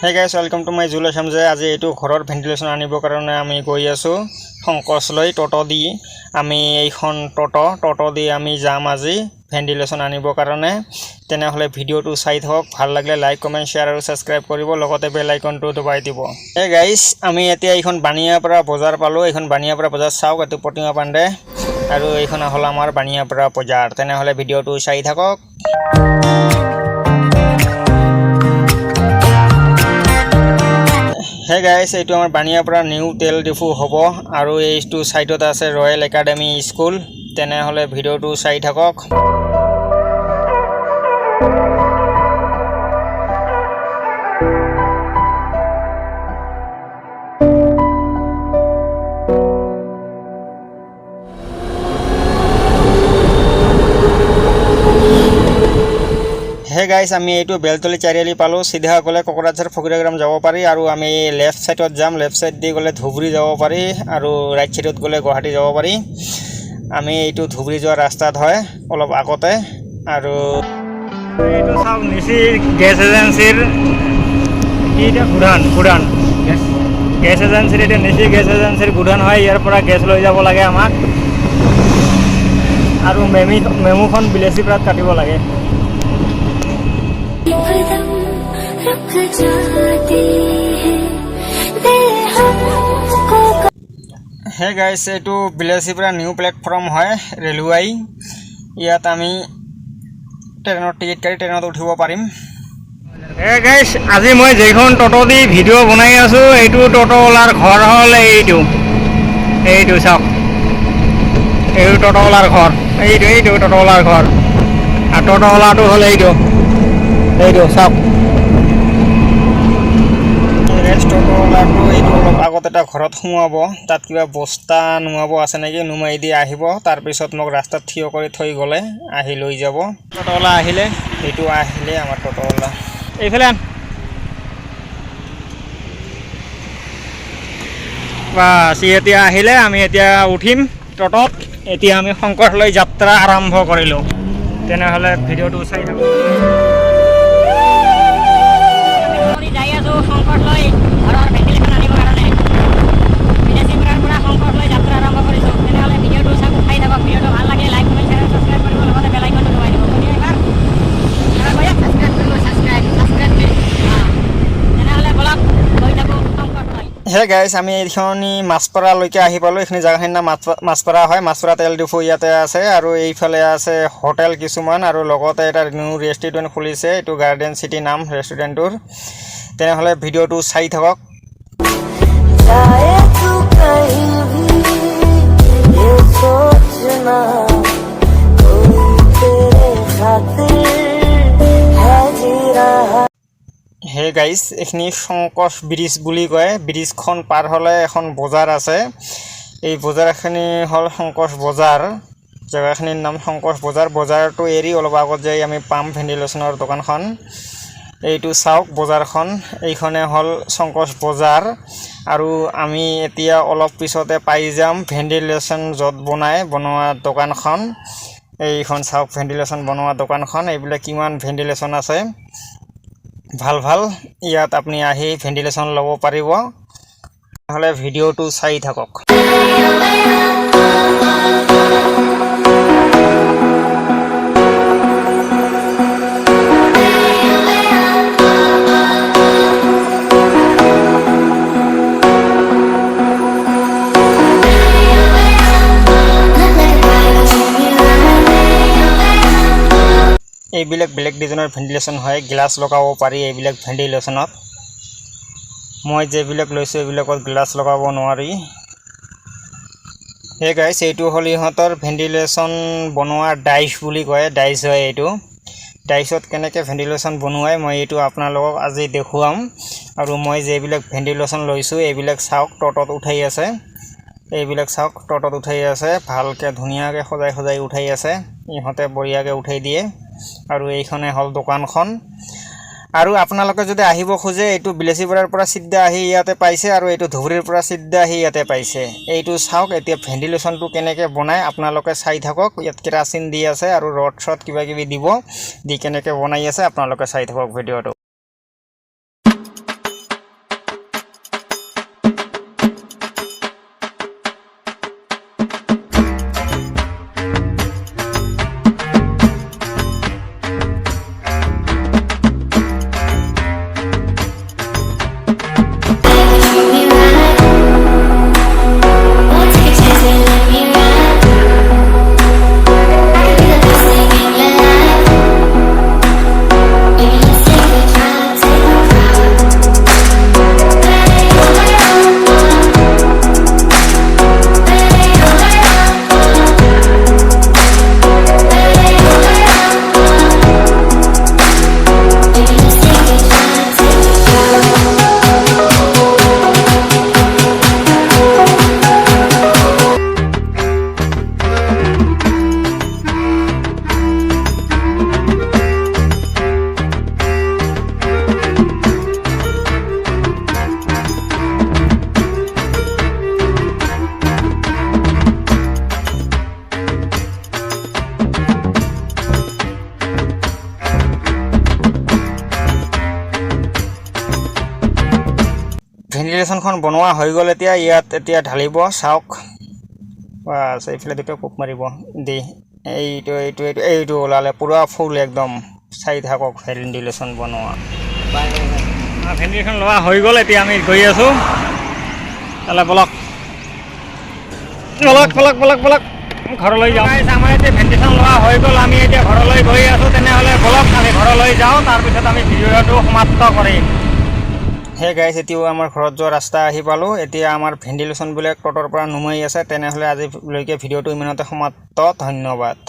Hey guys, welcome to my Julassam. আজি এইটো ঘৰৰ ভেন্টিলেশন আনিবৰ কাৰণে আমি গৈ আছো সংকচলৈ টটো দি আমি এইখন টটো দি আমি যাম আজি ভেন্টিলেশন আনিবৰ কাৰণে তেনেহলে ভিডিওটো চাই থাকক ভাল লাগিলে লাইক কমেন্ট শেয়াৰ আৰু সাবস্ক্ৰাইব কৰিব লগতে বেল আইকনটো দবাই দিব হে গাইস আমি এতিয়া এইখন বানিয়াপৰা বজাৰ পালো এইখন বানিয়াপৰা বজাৰ চাওক এটো প্ৰতিমা পাণ্ডে আৰু এইখন হল আমাৰ বানিয়াপৰা বজাৰ তেনেহলে ভিডিওটো চাই থাকক Hey guys, এইটো আমাৰ বানিয়াপৰা নিউ তেল ডিপু হ'ব আৰু এইটো সাইটত আছে ৰয়েল একাডেমি স্কুল তেনেহলে ভিডিওটো চাই থাকক Hey guys, আমি এইটো বেলতলি চাৰিআলি পালো সিধা গলে কোকৰাঝাৰ ফকিৰাগ্ৰাম যাব পাৰি আৰু আমি লেফট সাইডত যাম লেফট সাইড দি গলে ধুবুৰী যাব পাৰি আৰু ৰাইট সাইডত গলে গুৱাহাটী যাব পাৰি আমি এইটো ধুবুৰী যোৱা ৰাস্তাত হয় অলপ আগতে আৰু এইটো সব নিচি গ্যাস এজেন্সিৰ কিটা গুড়ান গ্যাস এজেন্সিৰ এটা নিচি গ্যাস এজেন্সিৰ গুড়ান হয় ইয়াৰ পৰা গ্যাস লৈ যাব লাগে আমাক আৰু মেমুখন বিলেসিপাৰাত কাটিব লাগে Hey guys, এইটো বিলেসিপাৰা নিউ প্লেটফৰ্ম হয় ৰেলৱাই ইয়াত আমি ট্ৰেইনৰ টিকেট কাটি ট্ৰেইনত উঠিব পাৰিম Hey guys, আজি মই যেখন টটো দি ভিডিও বনাই আছো এইটো টটোৱালাৰ ঘৰ হল এইটো চাওক এইটো টটোৱালাৰ ঘৰ এইটো টটোৱালাৰ ঘৰ আৰু টটোৱালাটো হল এইটো চাওক টটোৱালাটো এইটো অলপ আগত এটা ঘৰত সোমাব তাত কিবা বস্তা নুমাব আছে নেকি নুমাই দি আহিব তাৰ পিছত মোক ৰাস্তাত থিয় কৰি থৈ গলে আহি লৈ যাব টটোৱালা আহিলে এইটো আহিলে আমাৰ টটোৱালা এইফালে বাস এতিয়া আহিলে আমি এতিয়া উঠিম টটোত এতিয়া আমি শংকৰলৈ যাত্ৰা আৰম্ভ কৰিলো তেনেহলে ভিডিওটো চাই থাকক Hey guys, আমি এইখনি মাছপাৰা লৈকে আহি পালো এখনি জাগাখিন নাম মাছপাৰা হয় মাছপাৰা তেল ডিপু ইয়াতে আছে আৰু এইফালে আছে হোটেল কিছুমান আৰু লগতে এটা নিউ ৰেষ্টুৰেণ্ট খুলিছে এটো গাৰ্ডেন সিটি নাম ৰেষ্টুৰেণ্টৰ তেনেহলে ভিডিওটো চাই থাকক Hey guys, এখনি সংকোচ ব্ৰিজ বুলি কয় ব্ৰিজখন পাৰ হলে এখন বজাৰ আছে এই বজাৰখনি হল সংকোচ বজাৰ জায়গাখিনিৰ নাম সংকোচ বজাৰটো এৰি অলপ আগত যাই আমি পাম ভেন্টিলেশনৰ দোকানখন এইটো চাওক বজাৰখন এইখনে হল সংকোচ বজাৰ আৰু আমি এতিয়া অলপ পিছতে পাই যাম ভেন্টিলেশন যত বনোৱা দোকানখন এইখন চাওক ভেন্টিলেশন বনোৱা দোকানখন এইবিলা কিমান ভেন্টিলেশন আছে ভাল ইয়াত আপনি আহি ভেন্টিলেশন লব পাৰিব নহলে ভিডিওটো চাই থাকক এইবিলাক ব্লেক ডিজাইনৰ ভেন্টিলেশন হয় গ্লাস লগাব পাৰি এইবিলাক ভেন্টিলেশনত মই যে বিলাক লৈছো এইবিলাকত গ্লাস লগাব নোৱাৰি হে গাইস এইটো হলি হতৰ ভেন্টিলেশন বনোৱা ডাইস বুলি কয় ডাইস হয় এইটো ডাইসত কেনেকে ভেন্টিলেশন বনোৱাই মই এইটো আপোনালোকক আজি দেখুৱাম আৰু মই যে বিলাক ভেন্টিলেশন লৈছো এইবিলাক চাওক টটোত উঠাই আছে এইবিলাক চাওক টটোত উঠাই আছে ভালকে ধুনিয়াকে সজাই উঠাই আছে ইহতে বঢ়িয়াকে উঠাই দিয়ে আৰু এইখনে হল দোকানখন আৰু আপোনালোকে যদি আহিব খোজে এইটো বিলেসিপাৰাৰ পৰা সিদ্ধা আহি ইয়াতে পাইছে আৰু এইটো ধুবুৰীৰ পৰা সিদ্ধা আহি ইয়াতে পাইছে এইটো চাওক এতিয়া ভেন্টিলেশনটো কেনেকে বনায় আপোনালোকে চাই থাকক ইয়াত কেৰাচিন দি আছে আৰু ৰড শট কিবা কিবি দিব দি কেনেকে বনাই আছে আপোনালোকে চাই থাকক ভিডিওটো ভেন্টিলেশ্যনখন বনোৱা হৈ গ'ল এতিয়া ইয়াত এতিয়া ঢালিব চাওক বাছ এইফালে দুটা কোপ মাৰিব দি এইটো ওলালে পুৰা ফুল একদম চাই থাকক ভেন্টিলেশ্যন বনোৱা ভেন্টিলেশ্যন লোৱা হৈ গ'ল এতিয়া আমি গৈ আছোঁ তাহলে বলক ঘৰলৈ যাওঁ আমাৰ এতিয়া ভেন্টিলেশ্যন লোৱা হৈ গ'ল আমি এতিয়া ঘৰলৈ গৈ আছোঁ তেনেহ'লে বলক আমি ঘৰলৈ যাওঁ তাৰপিছত আমি ভিডিঅ'টো সমাপ্ত কৰিম হে গাইজ এতিয়াও আমাৰ ঘৰত যোৱা ৰাস্তা আহি পালোঁ এতিয়া আমাৰ ভেন্টিলেশ্যনবিলাক তলৰ পৰা নুমাই আছে তেনেহ'লে আজিলৈকে ভিডিঅ'টো ইমানতে সমাপ্ত ধন্যবাদ